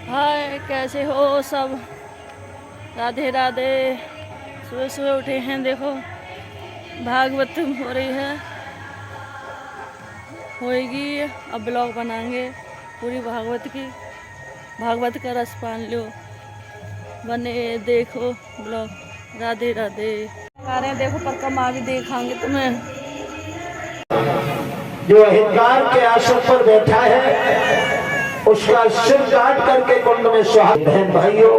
हाय, कैसे हो सब? राधे राधे। सुबह सुबह उठे हैं, देखो भागवत हो रही है, होएगी। अब ब्लॉग बनाएंगे पूरी भागवत की, भागवत का रस पान लो, बने देखो ब्लॉग। राधे राधे। आ रहे हैं, देखो परिक्रमा भी दिखाएंगे तुम्हें। जो अहंकार के आसन पर बैठा है उसका सिर काट करके कुंड में सुहाग। बहन भाइयों,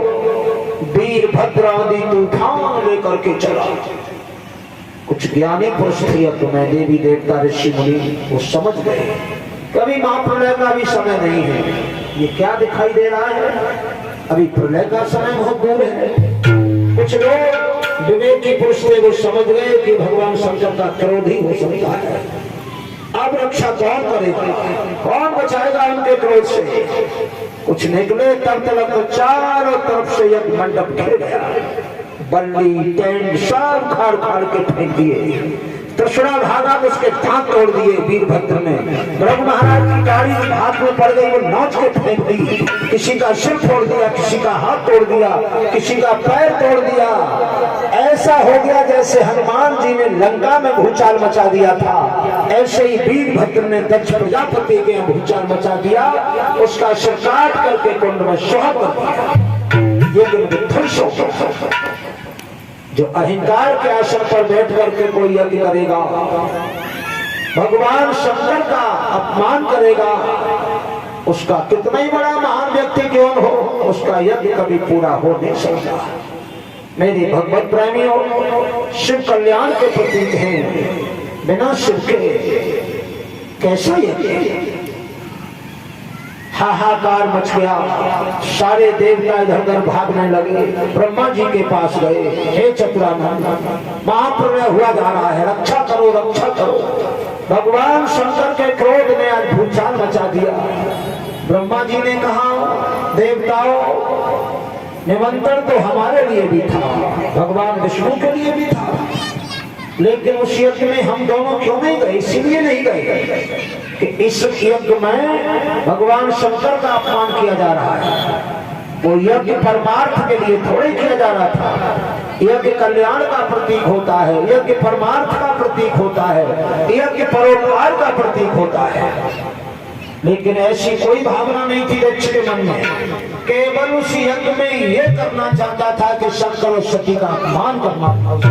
वीरभद्र आदि तूफान लेकर के चला। कुछ ज्ञानी पुरुष थे, अब तो मैं देवी देवता ऋषि मुनि वो समझ गए कभी महाप्रलय का भी समय नहीं है। ये क्या दिखाई दे रहा है? अभी प्रलय का समय बहुत दूर है। कुछ लोग विवेकी पुरुष थे, वो समझ गए कि भगवान शंकर का क्रोध ही हो सकता है। अब रक्षा कौन करेगा, कौन बचाएगा उनके क्रोध से? कुछ निकले तब तक तो चारों तरफ से एक मंडप घिर गया। बल्ली टेंट सब खाड़ खाड़ के फेंक दिए। त्रिशूला धागा उसके दांत तोड़ दिए वीरभद्र ने। ब्रह्म महाराज की गाड़ी हाथ में पड़ गई, वो नोच के फेंक दी। किसी का सिर फोड़ दिया, किसी का हाथ तोड़ दिया, किसी का पैर तोड़ दिया। ऐसा हो गया जैसे हनुमान जी ने लंका में भूचाल मचा दिया था, ऐसे ही वीरभद्र ने दक्ष प्रजापति के भूचाल मचा दिया। उसका सिर काट करके कुंड में सुहाग कर दिया। ये दिन जो अहंकार के आसन पर बैठ करके कोई यज्ञ करेगा, भगवान शंकर का अपमान करेगा, उसका कितना ही बड़ा महान व्यक्ति क्यों हो, उसका यज्ञ कभी पूरा हो नहीं सकता। मेरे भगवत प्रेमियों, शिव कल्याण के प्रतीक हैं। बिना शिव के कैसा यज्ञ? हाहाकार मच गया। सारे देवता इधर उधर भागने लगे। ब्रह्मा जी के पास गए, हे चतुरानंद, महाप्रलय हुआ जा रहा है, रक्षा करो रक्षा करो। भगवान शंकर के क्रोध ने आज भूचाल मचा दिया। ब्रह्मा जी ने कहा, देवताओं, निमंत्रण तो हमारे लिए भी था, भगवान विष्णु के लिए भी था, लेकिन उस यज्ञ में हम दोनों क्यों नहीं गए? इसीलिए नहीं गए कि इस यज्ञ में भगवान शंकर का अपमान किया जा रहा है। वो यज्ञ परमार्थ के लिए थोड़े किया जा रहा था। यज्ञ कल्याण का प्रतीक होता है, यज्ञ परमार्थ का प्रतीक होता है, यज्ञ परोपकार का प्रतीक होता है। लेकिन ऐसी कोई भावना नहीं थी दक्ष के मन में। केवल उस यज्ञ में ये करना चाहता था कि शंकर और सती का अपमान करना था।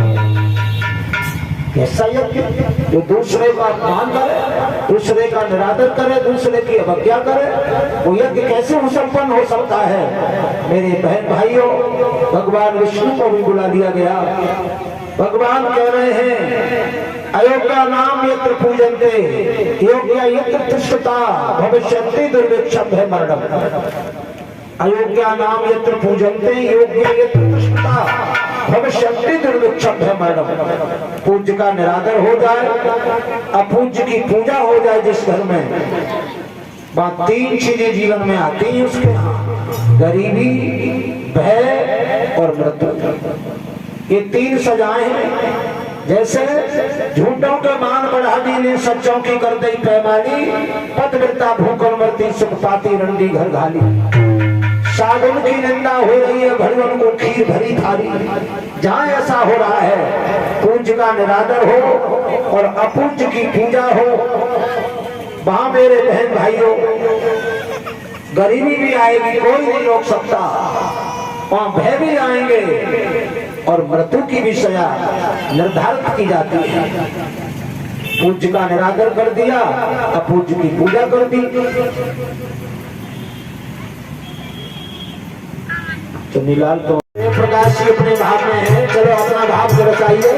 ऐसा यज्ञ जो दूसरे का अपमान करे, दूसरे का निरादर करे, दूसरे की अवज्ञा करे, वो यज्ञ कैसे संपन्न हो सकता है? मेरे बहन भाइयों, भगवान विष्णु को भी बुला दिया गया। भगवान कह रहे हैं, अयोग्या नाम यत्र पूजन्ते योग्या यत्र तिष्ठता भविष्यन्ति दुर्भिक्षं मरणम्। अयोग्या नाम यत्र पूजन्ते योग्या यत्र तिष्ठता भविष्यन्ति दुर्भिक्षं मरणम्। पूज्य का निरादर हो जाए, अपूज्य की पूजा हो जाए जिस घर में, बात तीन चीजें जीवन में आती हैं उसके यहाँ, गरीबी, भय और मृत्यु। ये तीन सजाएं हैं। जैसे झूठों के मान बढ़ा दी, सच्चों की कर दी पैमानी, पतिव्रता भूखल मरती, सुख पाती रंडी घर घाली। सागुन की निंदा हो रही है, भगवान को खीर भरी थाली। जहाँ ऐसा हो रहा है, पूज्य का निरादर हो और अपूज्य की पूजा हो, वहां मेरे बहन भाइयों गरीबी भी आएगी, कोई नहीं रोक सकता, वहां भय भी आएंगे और मृत्यु की भी सजा निर्धारित की जाती है। पूज्य का निरादर कर दिया, अपूज्य की पूजा कर दी। तो नीलाल तो प्रकाश जी अपने भाव में है, चलो अपना भाव दर्शाइए।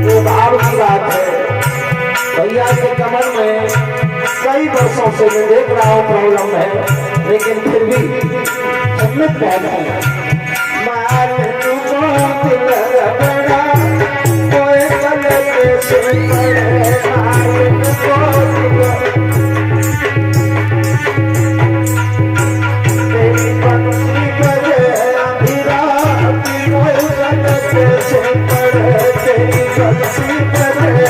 वो भाव की बात है। भैया के कमर में कई वर्षों से मैं देख रहा हूँ प्रॉब्लम है, लेकिन फिर भी हिम्मत पैदा है। भक्ति करे।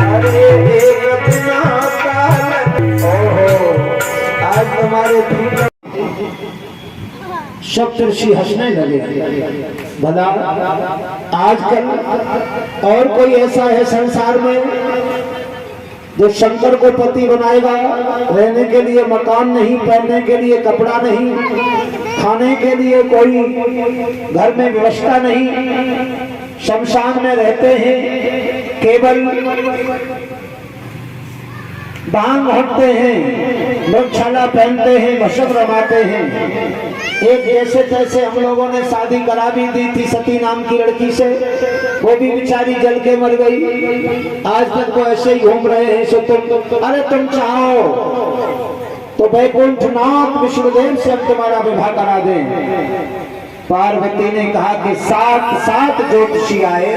अरे एक बिना काल, ओहो आज तुम्हारे सप्तऋषि हंसने लगे। भला आजकल और कोई ऐसा है संसार में जो शंकर को पति बनाएगा? रहने के लिए मकान नहीं, पहनने के लिए कपड़ा नहीं, खाने के लिए कोई घर में व्यवस्था नहीं, शमशान में रहते हैं, केवल बांग होते हैं, मृगशाला पहनते हैं, मशक रमाते हैं। एक जैसे तैसे हम लोगों ने शादी करा भी दी थी सती नाम की लड़की से, वो भी बेचारी जल के मर गई। आज तक वो ऐसे ही घूम रहे हैं। सो अरे तुम चाहो तो वैकुंठनाथ विष्णुदेव से हम तुम्हारा विवाह करा दें। पार्वती ने कहा कि 7 ज्योतिषी आए,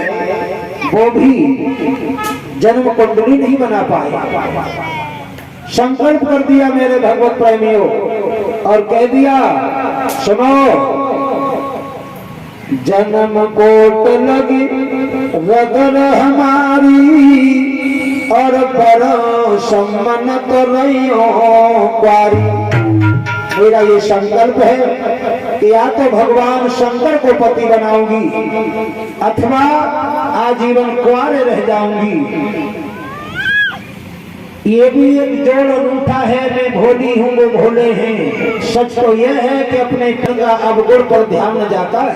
वो भी जन्म कुंडली नहीं बना पाए। संकल्प कर दिया मेरे भगवत प्रेमियों और कह दिया सुनो, जन्म कोट लगी रगर हमारी और बड़ो सम्मत रही हो क्वारी। मेरा ये संकल्प है कि या तो भगवान शंकर को पति बनाऊंगी अथवा आजीवन कुंवारे रह जाऊंगी। ये भी एक जोड़ अनूठा है, मैं भोली हूँ वो भोले हैं। सच तो यह है कि अपने गंगा अवगुण पर ध्यान न जाता है।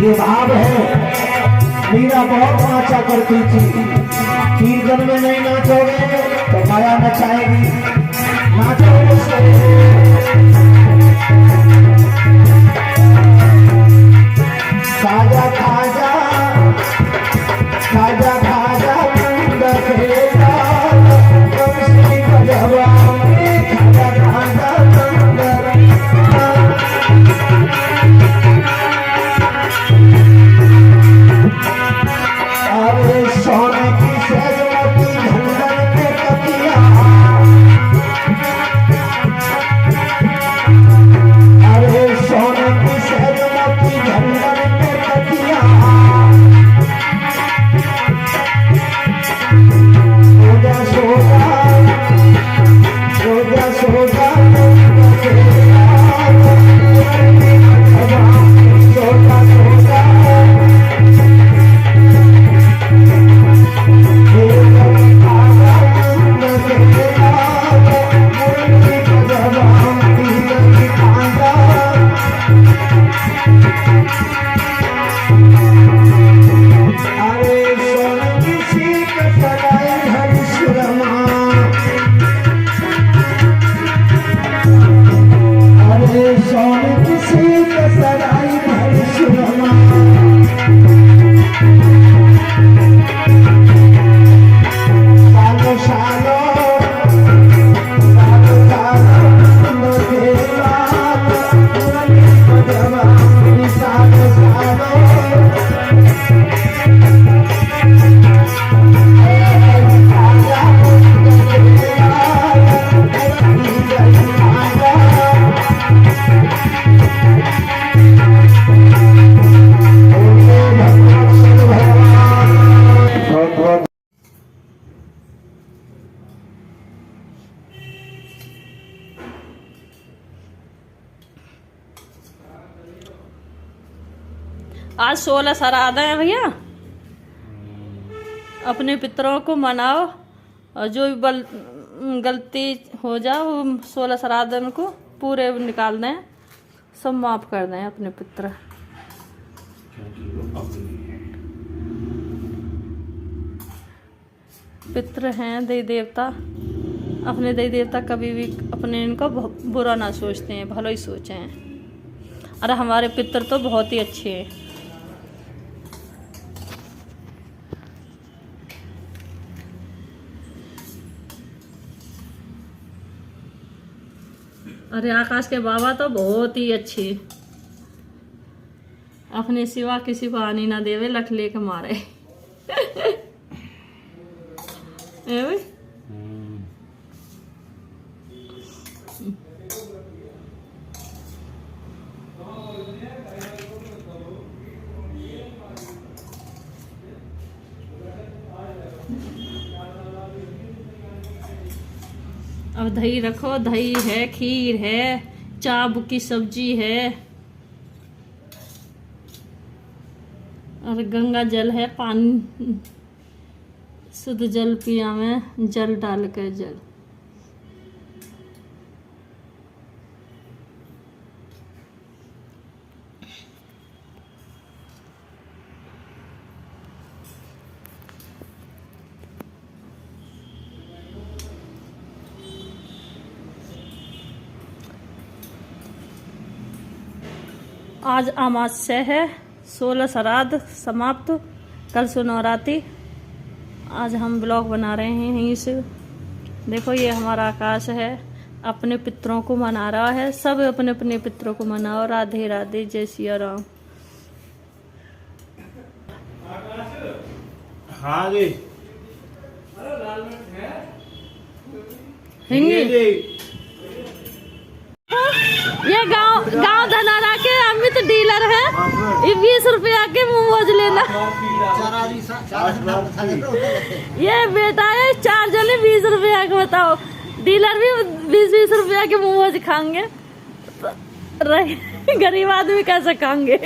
ये भाव है। मीरा बहुत नाचा करती थी, कीर्तन में नहीं नाचोगे तो माया नचाएगी, नाचोगे खाजा खाजा खाजा खाजा खेला खाजा खाजा सोने की सजमती झंडन पे तकिया, अरे सोने की सजमती झंडन पे तकिया, सोजा सोजा सोजा सोजा सोजा सोजा आज 16 श्राद्ध हैं भैया, अपने पितरों को मनाओ और जो भी गलती हो जाए वो 16 श्राद्ध को पूरे निकाल दें, सब माफ कर दें अपने पितर। पितर हैं देवी देवता, अपने देवी देवता कभी भी अपने इनका बुरा ना सोचते हैं, भला ही सोचें। अरे हमारे पितर तो बहुत ही अच्छे हैं। अरे आकाश के बाबा तो बहुत ही अच्छे, अपने सिवा किसी को आनी ना देवे, लठ लेके मारे। ए भाई अब दही रखो, दही है, खीर है, चाप की सब्जी है और गंगा जल है, पानी शुद्ध जल पिया में जल डाल कर जल। आज अमावस्या है, 16 श्राद्ध समाप्त, कल से नवरात्रि। आज हम ब्लॉग बना रहे हैं यहीं से। देखो ये हमारा आकाश है, अपने पितरों को मना रहा है। सब अपने अपने पितरों को मनाओ। राधे राधे, जय सिया राम। हाँ जी हिंगी ये गांव धनारा के अमित डीलर है। ये 20 रुपया के मोमोज लेना। ये बेटा है 4 जने 20 रुपया के, बताओ डीलर भी 20-20 रुपया के मोमोज खाएंगे, गरीब आदमी कैसे खाएंगे।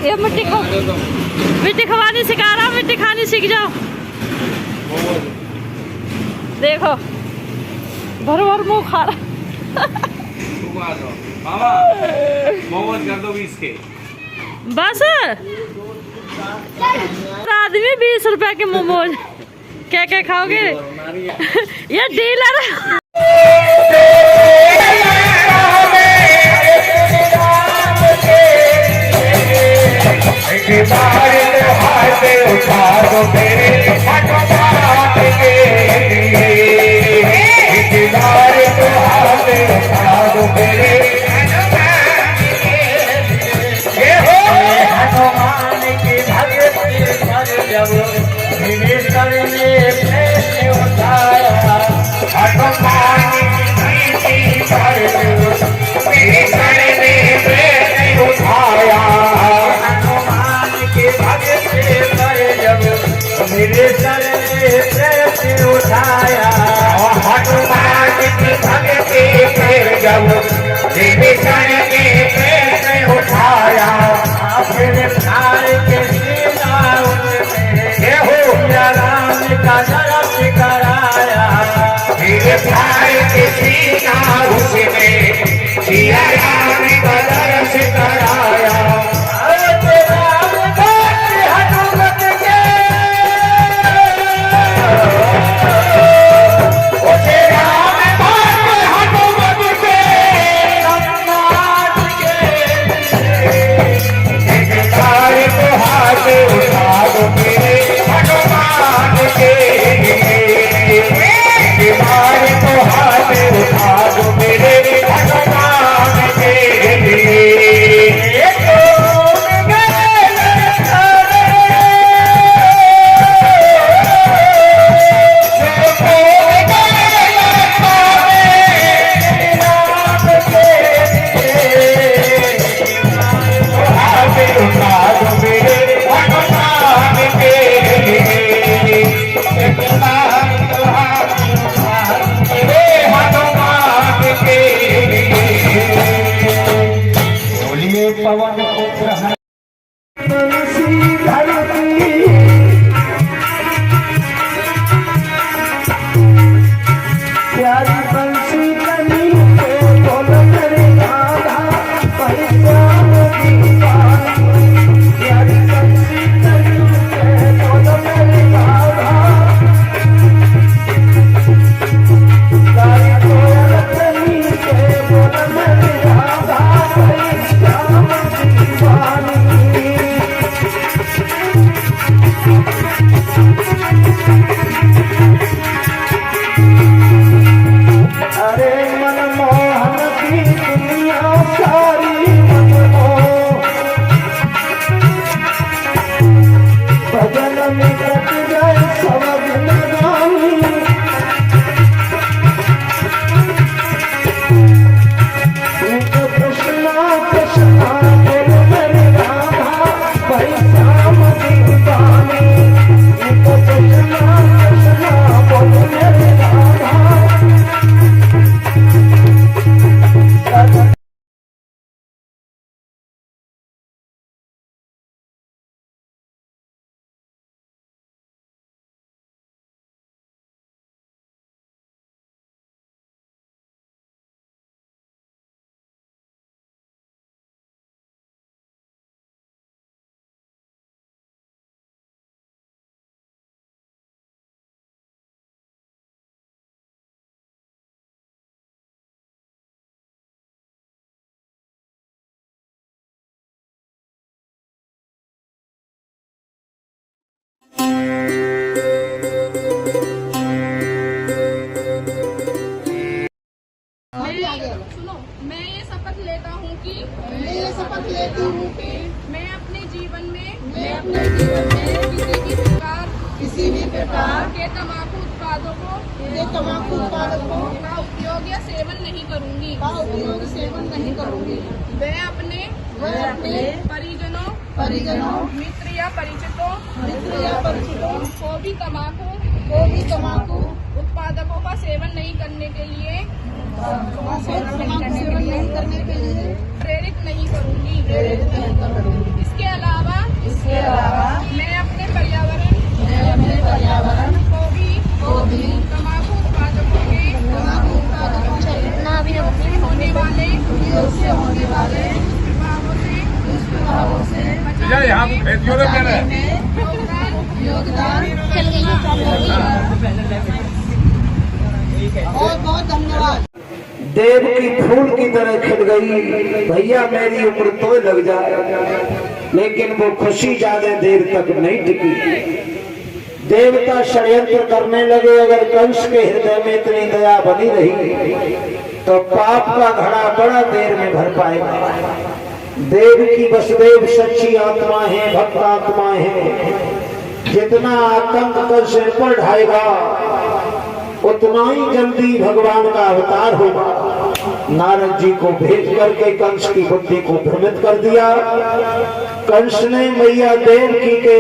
ये मिट्टी खवानी सिखा रहा, मिट्टी खानी सीख जाओ। देखो भर भर मुँह खा रहा। मामा मोमोज कर दो 20 के बस। आदमी 20 रुपए के मोमोज क्या क्या खाओगे। ये डीलर मेरे सर ने उठाया, हनुमान की भक्ति फिर जब मेरे सर ने उठाया, फिर खार के सीना उनसे हो राम का दर्श कराया। फिर खार के सीना उसने सिया राम का दर्श कराया। उठा दो मेरे भगवान के अपने जीवन में किसी भी प्रकार के तम्बाकू उत्पादों का उपयोग या सेवन नहीं करूंगी। मैं अपने परिजनों मित्र या परिचितों को भी तम्बाकू उत्पादकों का सेवन नहीं करने के लिए प्रेरित नहीं करूंगी। इसके अलावा मैं अपने पर्यावरण को भी तम्बाकू उत्पादकों के होने वाले दुष्प्रभावों से योगदान बहुत धन्यवाद। देव की फूल की तरह खिल गई। भैया मेरी उम्र तो लग जाए, लेकिन वो खुशी ज्यादा देर तक नहीं टिकी। देवता षड्यंत्र करने लगे, अगर कंस के हृदय में इतनी दया बनी रही तो पाप का घड़ा बड़ा देर में भर पाएगा। देव की वसुदेव सच्ची आत्मा है, भक्त आत्मा है। जितना आतंक कर सिर पर ढाएगा उतना ही जल्दी भगवान का अवतार होगा। नारद जी को भेज करके कंस की बुद्धि को भ्रमित कर दिया। कंस ने मैया देवकी के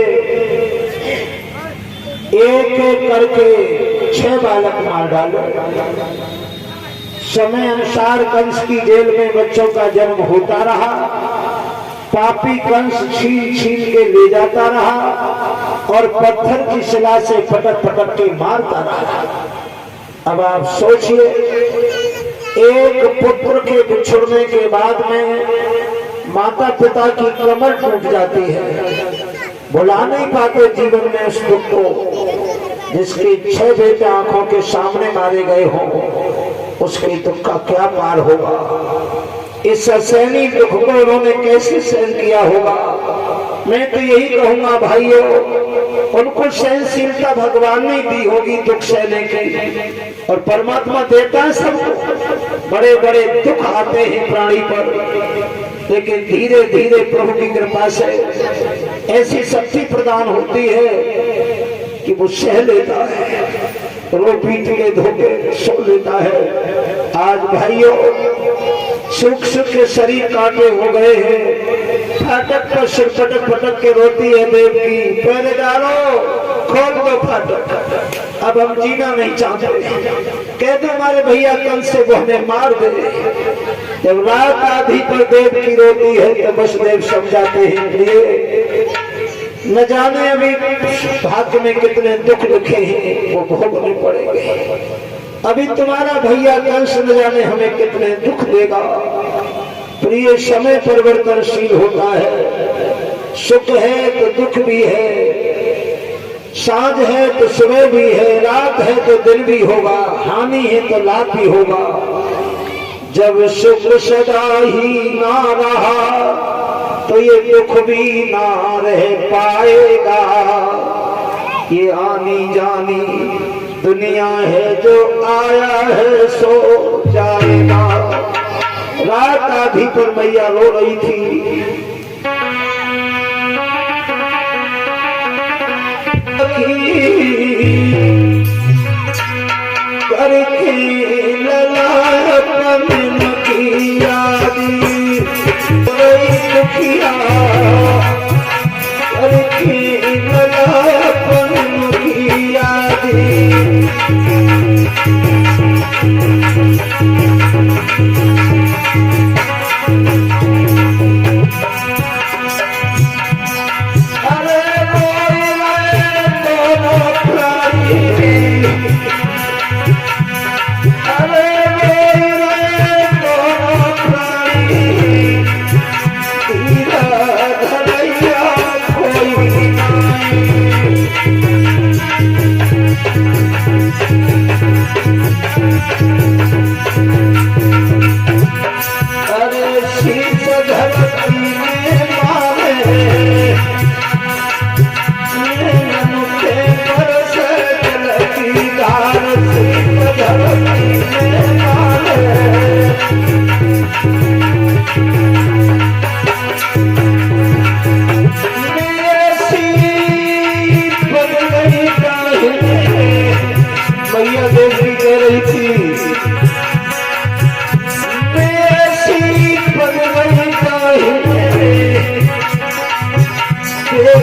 एक एक करके 6 बालक मार डाले। समय अनुसार कंस की जेल में बच्चों का जन्म होता रहा। पापी कंस छीन छीन के ले जाता रहा और पत्थर की शिला से पटक पटक के मारता रहा। अब आप सोचिए, एक पुत्र के बिछुड़ने के बाद में माता पिता की कमर टूट जाती है। भुला नहीं पाते जीवन में उस दुख को। जिसके 6 बेटे आंखों के सामने मारे गए हों, उसके दुख का क्या पार होगा। इस असहनीय दुख को उन्होंने कैसे सहन किया होगा। मैं तो यही कहूंगा भाइयों, उनको सहनशीलता भगवान ने दी होगी दुख सहने की, और परमात्मा देता है सबको। बड़े बड़े दुख आते हैं प्राणी पर, लेकिन धीरे धीरे प्रभु की कृपा से ऐसी शक्ति प्रदान होती है कि वो सह लेता है, रो पीट के धोके सो लेता है। आज भाइयों, सुख सुख के शरीर काटे हो गए हैं। फाटक पर सिर पटक पटक के रोती है देवकी, पहले डालो, खोल दो फाटक, अब हम जीना नहीं चाहते। कह दो हमारे भैया कल से वो हमें मार दे। जब रात आधी पर देवकी रोती है तो बस देव समझाते हैं, लिए न जाने अभी भाग्य में कितने दुख लिखे हैं, वो भोगने पड़ेंगे। अभी तुम्हारा भैया कंस न जाने हमें कितने दुख देगा। प्रिय, समय परिवर्तनशील होता है। सुख है तो दुख भी है, साँझ है तो सुबह भी है, रात है तो दिन भी होगा, हानि है तो लाभ भी होगा। जब सुख सदा ही ना रहा तो ये दुख भी ना रह पाएगा। ये आनी जानी दुनिया है, जो आया है सो जाएगा। रात आधी पर मैया रो रही थी। करके ललापन की यादी दुखिया, करके ललापन की यादी। अरे बोल दोनों प्राणी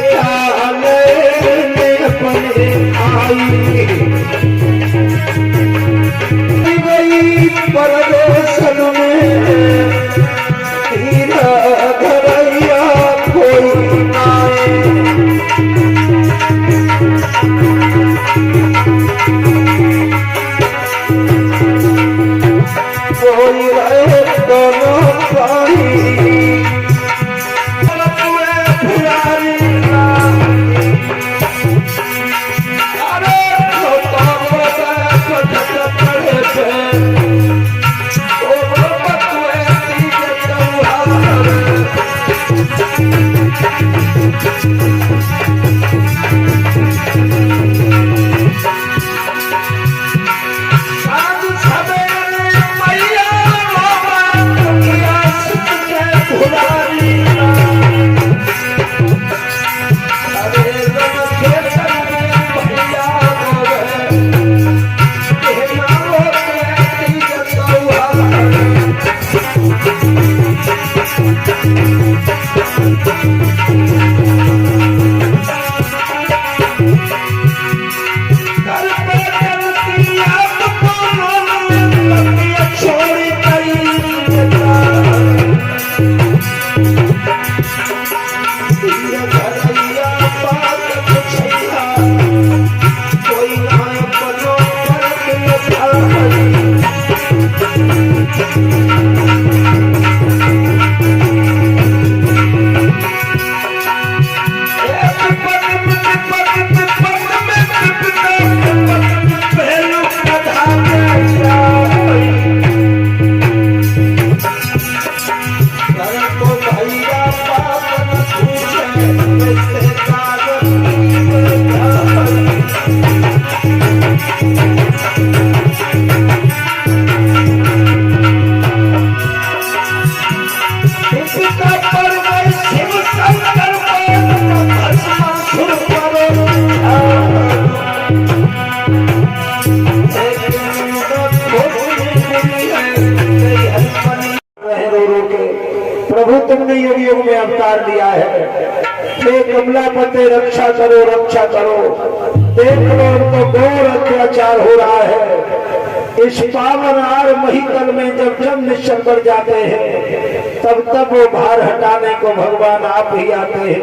चाले अपने आई गई परदेशन में हीरा घरैया कोई आए कोई रहे दोनों पानी प्रभु तुमने युग युग में अवतार लिया है, हे कमलापते रक्षा करो रक्षा करो। देख लो तो घोर अत्याचार हो रहा है। इस पावन आर महिकल में जब जब निश्चल कर जाते हैं तब वो भार हटाने को भगवान आप ही आते हैं।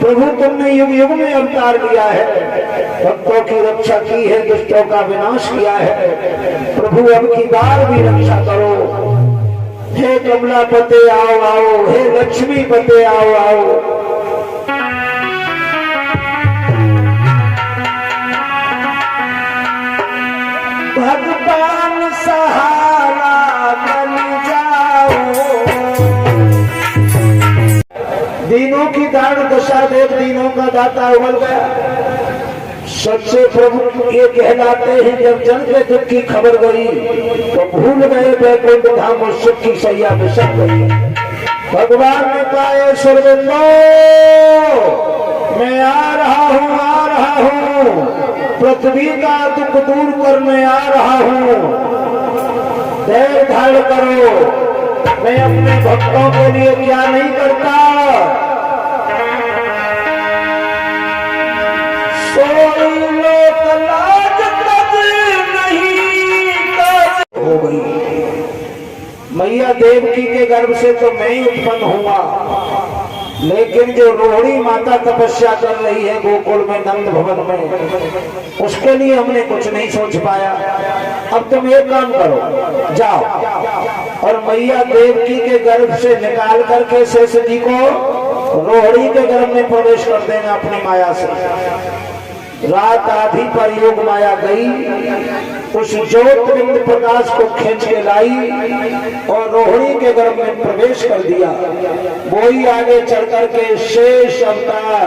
प्रभु तुमने युग युग में अवतार लिया है, भक्तों की रक्षा की है, दुष्टों का विनाश किया है। प्रभु अब की बार भी रक्षा करो। हे कमलापते आओ आओ, हे लक्ष्मी पते आओ आओ। भगवान सहारा बन जाओ। दीनों की दान दशा देख दीनों का दाता उमड़ गया। सच्चे प्रभु ये कहलाते हैं जब जन के दुख की खबर गई तो भूल गए वैकुंठ धाम और सुख की सैया में सब गई। भगवान ने कहा सुरविंदो मैं आ रहा हूँ, पृथ्वी का दुख दूर करने आ रहा हूँ। धैर्य धारण करो, मैं अपने भक्तों के लिए क्या नहीं करता। हो गई मैया देवकी के गर्भ से तो मैं ही उत्पन्न हुआ, लेकिन जो रोहिणी माता तपस्या कर रही है गोकुल में नंद भवन में, उसके लिए हमने कुछ नहीं सोच पाया। अब तुम एक काम करो, जाओ और मैया देवकी के गर्भ से निकाल करके शेष जी को रोहिणी के गर्भ में प्रवेश कर देना अपनी माया से। रात आधी पर योग माया गई, उस ज्योतिर्लिंग प्रकाश को खींच के लाई और रोहिणी के गर्भ में प्रवेश कर दिया। वही आगे चढ़ करके शेष अवतार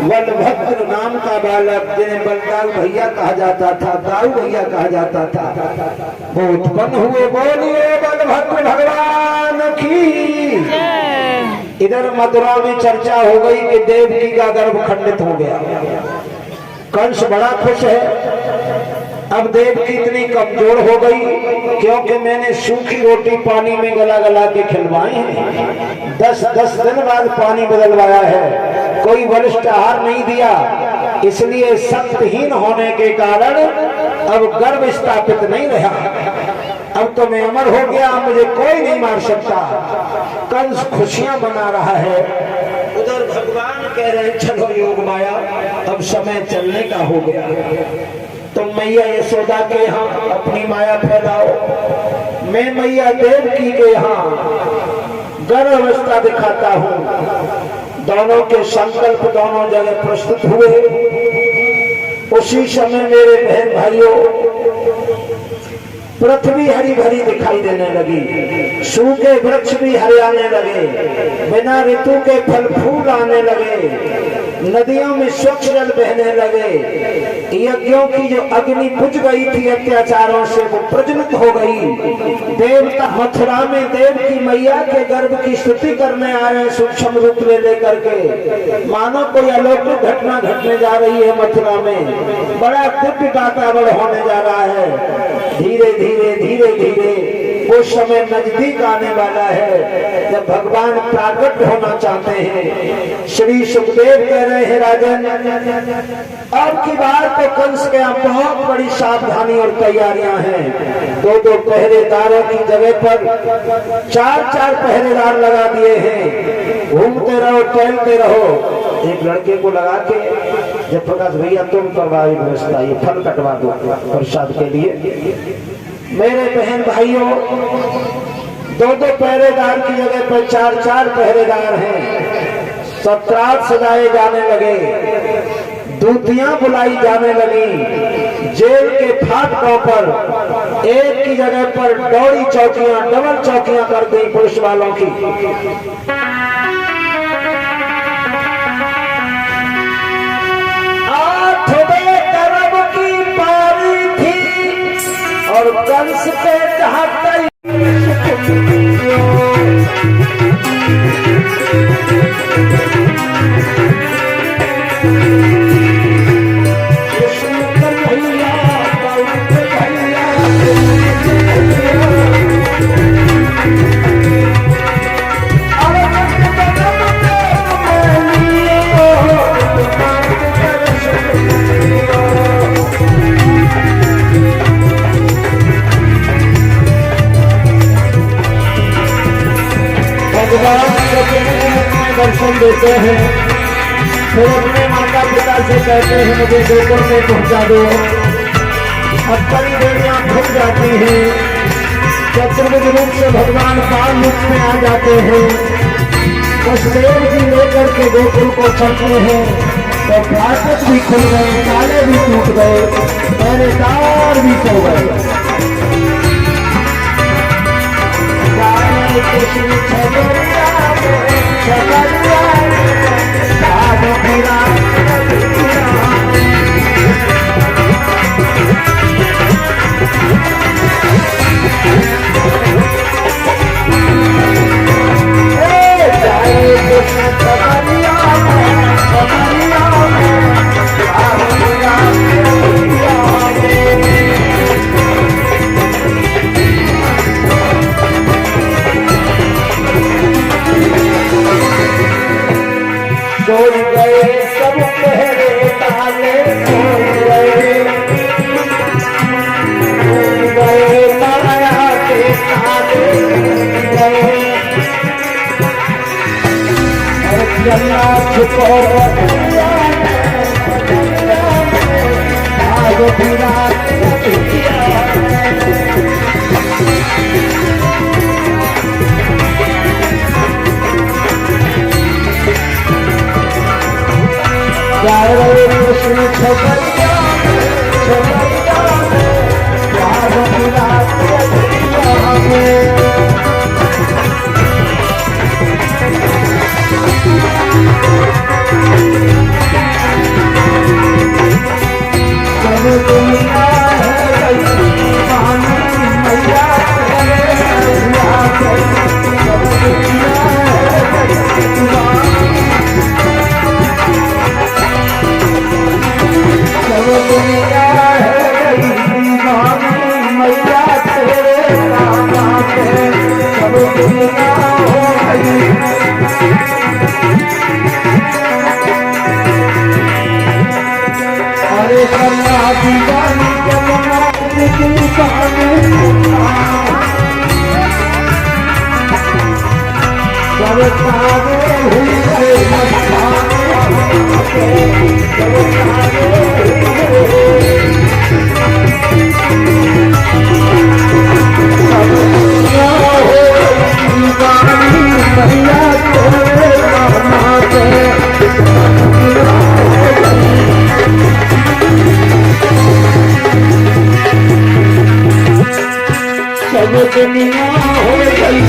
बलभद्र नाम का बालक, जिन्हें बलदाऊ भैया कहा जाता था, दाऊ भैया कहा जाता था, वो उत्पन्न हुए। बोलिए बलभद्र भगवान की। इधर मथुरा में चर्चा हो गई कि देवकी का गर्भ खंडित हो गया। कंस बड़ा खुश है। अब देवकी इतनी कमजोर हो गई क्योंकि मैंने सूखी रोटी पानी में गला गला के खिलवाई है। 10 दिन बाद पानी बदलवाया है। कोई वरिष्ठ आहार नहीं दिया, इसलिए शक्तिहीन होने के कारण अब गर्भ स्थापित नहीं रहा। अब तो मैं अमर हो गया, मुझे कोई नहीं मार सकता। कंस खुशियां मना रहा है, उधर भगवान कह रहे हैं चलो योग माया अब समय चलने का हो गया। तुम मैया यशोदा के यहाँ अपनी माया फैलाओ, मैं मैया देवकी के यहाँ गर्भ अवस्था दिखाता हूँ। दोनों के संकल्प दोनों जगह प्रस्तुत हुए। उसी समय मेरे बहन भाइयों पृथ्वी हरी भरी दिखाई देने लगी, सूखे वृक्ष भी हरियाने लगे, बिना ऋतु के फल फूल आने लगे, नदियों में स्वच्छ जल बहने लगे, यज्ञों की जो अग्नि बुझ गई थी अत्याचारों से वो प्रज्वलित हो गई। देवता मथुरा में देव की मैया के गर्भ की स्तुति करने आए सूक्ष्म रूप ले लेकर के, मानो कोई अलौकिक घटना घटने जा रही है मथुरा में, बड़ा दिव्य वातावरण होने जा रहा है। धीरे धीरे धीरे धीरे वो समय नजदीक आने वाला है जब भगवान प्राकट होना चाहते हैं। श्री सुखदेव कह रहे हैं राजन अब की बार तो कंस के यहाँ बहुत बड़ी सावधानी और तैयारियां हैं। दो दो पहरेदारों की जगह पर चार चार पहरेदार लगा दिए हैं। घूमते रहो टहलते रहो। एक लड़के को लगा के जयप्रकाश भैया तुम करवाओ व्यवस्था, ये फल कटवा दो प्रसाद के लिए। मेरे बहन भाइयों दो दो पहरेदार की जगह पर चार चार पहरेदार हैं। सत्रात सजाए जाने लगे, दूतियां बुलाई जाने लगी। जेल के फाटकों पर एक की जगह पर डोरी चौकियां डबल चौकियां कर दी पुलिस वालों की। और कंस पे चाहता दर्शन देते हैं, फिर अपने माता पिता से कहते हैं मुझे गोकुल में पहुंचा दो। अब कई देवियां खुल जाती हैं, चतुर्भुज रूप से भगवान बाल रूप में आ जाते हैं। वसुदेव जी लेकर के गोकुल को चलते हैं तो फाटक भी खुल गए, ताले भी टूट गए, पहरेदार भी सो गए। मैया तेरे नाम दुनिया हो गई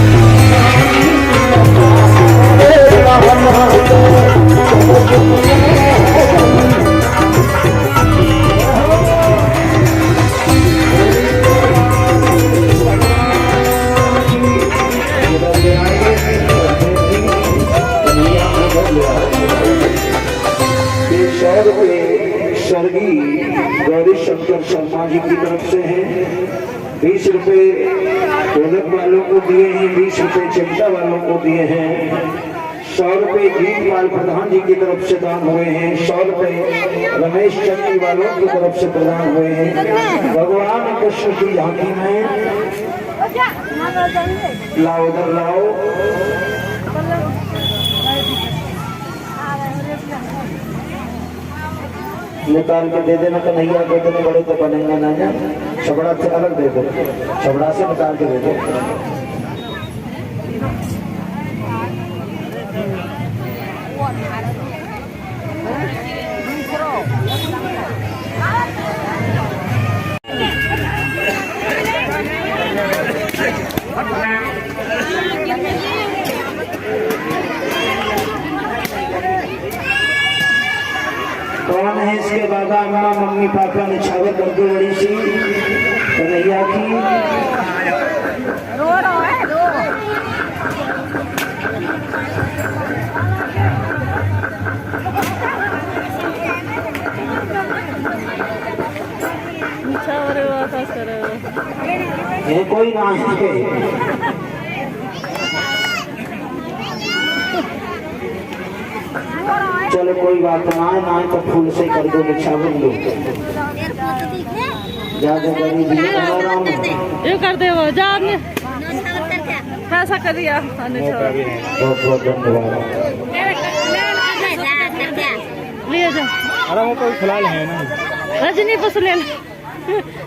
स्वर्गीय गौरी शंकर शर्मा जी की तरफ से है। 20 रुपए ढोलक वालों को दिए हैं, 20 रुपए चिमटा वालों को दिए हैं, 100 रुपए जीतपाल प्रधान जी की तरफ से दान हुए हैं, 100 रुपए रमेश चंदी वालों की तरफ से प्रदान हुए हैं। भगवान कृष्ण की झांकी में लाओ, उधर लाओ। निकाल के दे देना कन्हैया को, इतने बड़े तो बनेंगे ना जा, छबड़ा से अलग दे दो, छबड़ा से निकाल के दे दो। कौन है इसके बाबा अम्मा मम्मी पापा ने छावे कर दी बड़ी सी कन्हैया की। रो रहा है रो। ये कोई ना है चलो कोई बात ना है, ना तो फूल से कर दो, निछावन दो। ज्यादा गरीबी ये कर दे वो जा ऐसा कर दिया। बहुत बहुत धन्यवाद। ले जा, अरे वो कोई फिलहाल है ना, रजनी बस ले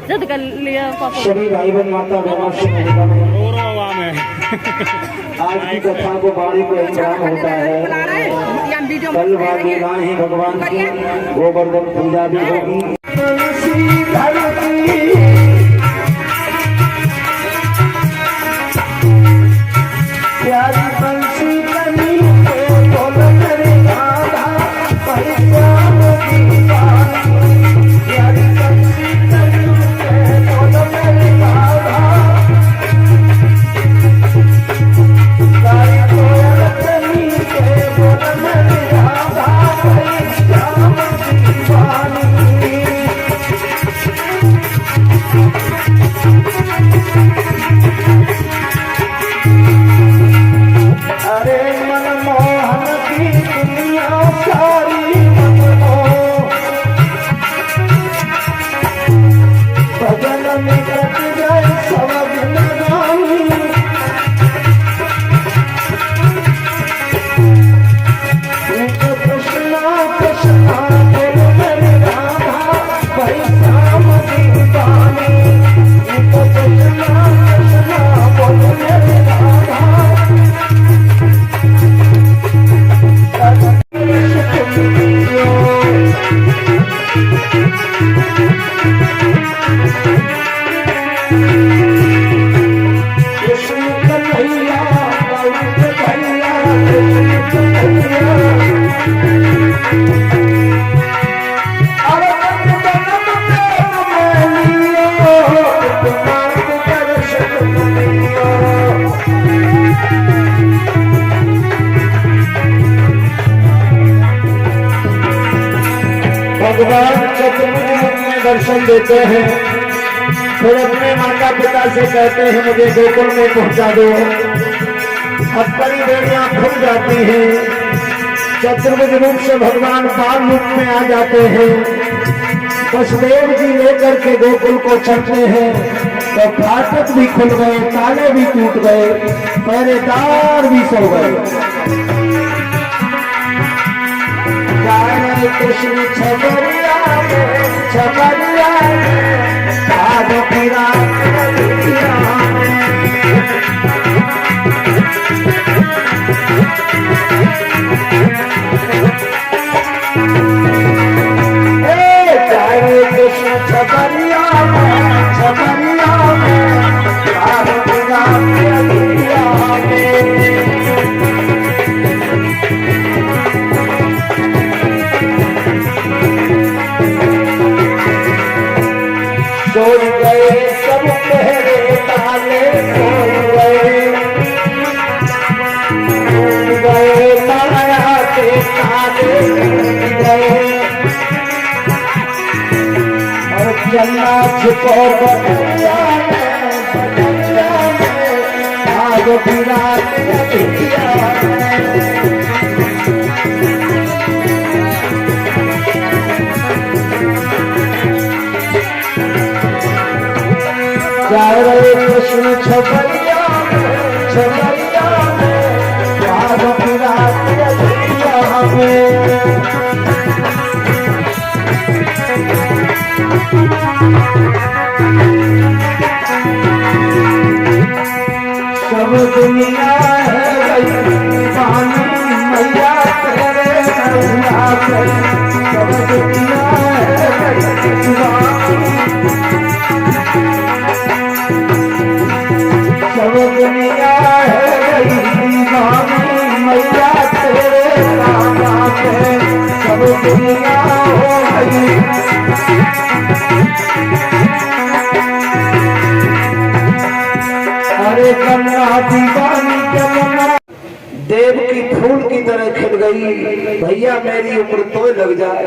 जद कर लिया पापा। सभी भाई बहन माता बहनों से आज की कथा को बाड़ी को इंतजाम होता है। कल भाग्यवान है भगवान की गोवर्धन पूजा भी होगी। भगवान चतुर्भुज में दर्शन देते हैं, फिर अपने माता पिता से कहते हैं मुझे गोकुल में पहुंचा दो। अपनी बेड़ियां खुल जाती हैं, चतुर्भुज रूप से भगवान बाल रूप में आ जाते हैं। वसुदेव जी लेकर के गोकुल को चलते हैं। तो फाटक भी खुल गए, ताले भी टूट गए, पहरेदार भी सो गए। कृष्ण छबरिया छबरिया भाग फिरा कृष्ण छबरिया छबरिया भाग फिरा सोच गए सब पहरे ताले, सोच गए माया के ताले गए, और चलना छुपो बतिया भाग फिरा जा रहे कृष्ण छबरिया छबरिया भाग फिरा सब दुनिया है पानी मैया तेरे सब दुनिया है सब दुनिया है मैया तेरे सब दुनिया हो गई। अरे कन्या दीवानी कन्या देव की फूल की तरह खिल गई। भैया मेरी उम्र तो लग जाए,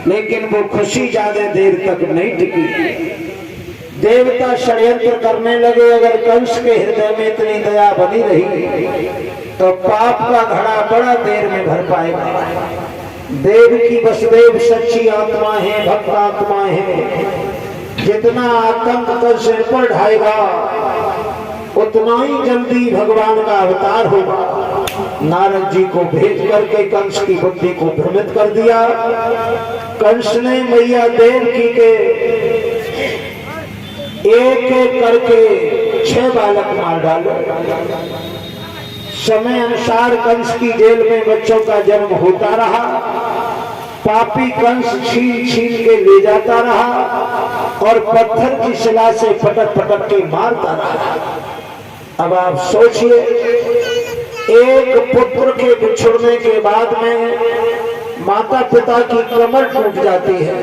लेकिन वो खुशी ज्यादा देर तक नहीं टिकी। देवता षड्यंत्र करने लगे, अगर कंस के हृदय में इतनी दया बनी रही तो पाप का घड़ा बड़ा देर में भर पाएगा। देव की वसुदेव सच्ची आत्मा है, भक्त आत्मा है। जितना आतंक कंस पर ढाएगा उतना ही जल्दी भगवान का अवतार होगा। नारद जी को भेज करके कंस की बुद्धि को भ्रमित कर दिया। कंस ने मैया देवकी के एक एक करके 6 बालक मार डाले। समय अनुसार कंस की जेल में बच्चों का जन्म होता रहा। पापी कंस छीन छीन के ले जाता रहा और पत्थर की शिला से पटक पटक के मारता रहा। अब आप सोचिए, एक पुत्र के बिछुड़ने के बाद में माता पिता की कमर टूट जाती है।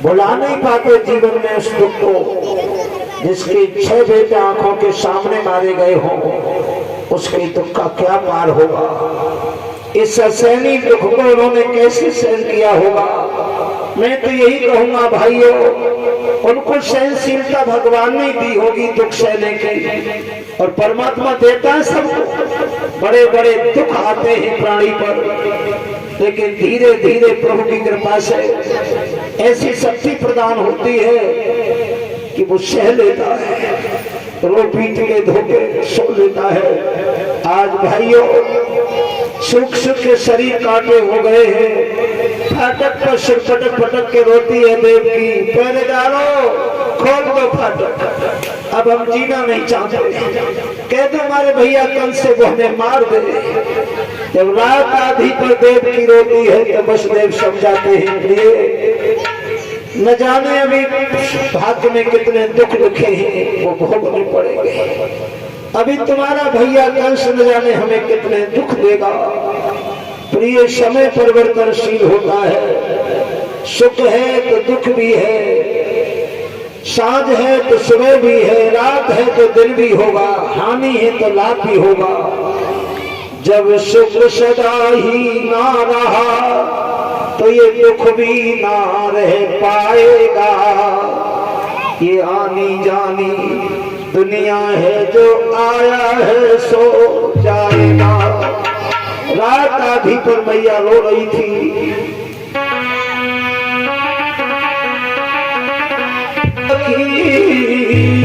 भुला नहीं पाते जीवन में उस दुख को। जिसके 6 बेटे आंखों के सामने मारे गए हों, उसके दुख का क्या पार होगा। इस असहनीय दुख को उन्होंने कैसे सहन किया होगा। मैं तो यही कहूंगा भाइयों, उनको सहनशीलता भगवान ने दी होगी दुख सहने की, और परमात्मा देता है सबको। बड़े बड़े दुख आते हैं प्राणी पर, लेकिन धीरे धीरे प्रभु की कृपा से ऐसी शक्ति प्रदान होती है कि वो सह लेता है, रो पीट के धोके सो लेता है। आज भाइयों, सुख सुख के शरीर काटे हो गए हैं। फाटक पर सिर पटक पटक के रोती है देव की, पहरेदारों खोल दो फाटक, अब हम जीना नहीं चाहते। कह दो हमारे भैया कल से वो हमें मार दे। जब रात आधी पर देव की रोती है तो बस देव समझाते हैं, लिए न जाने अभी भाग्य में कितने दुख लिखे हैं वो भोगने पड़ेंगे। अभी तुम्हारा भैया कंस न जाने हमें कितने दुख देगा। प्रिय, समय परिवर्तनशील होता है। सुख है तो दुख भी है, साँझ है तो सुबह भी है, रात है तो दिन भी होगा, हानि है तो लाभ भी होगा। जब सुख सदा ही ना रहा तो ये दुख भी ना रह पाएगा। ये आनी जानी दुनिया है, जो आया है सो जाएगा। रात आधी पर मैया रो रही थी। की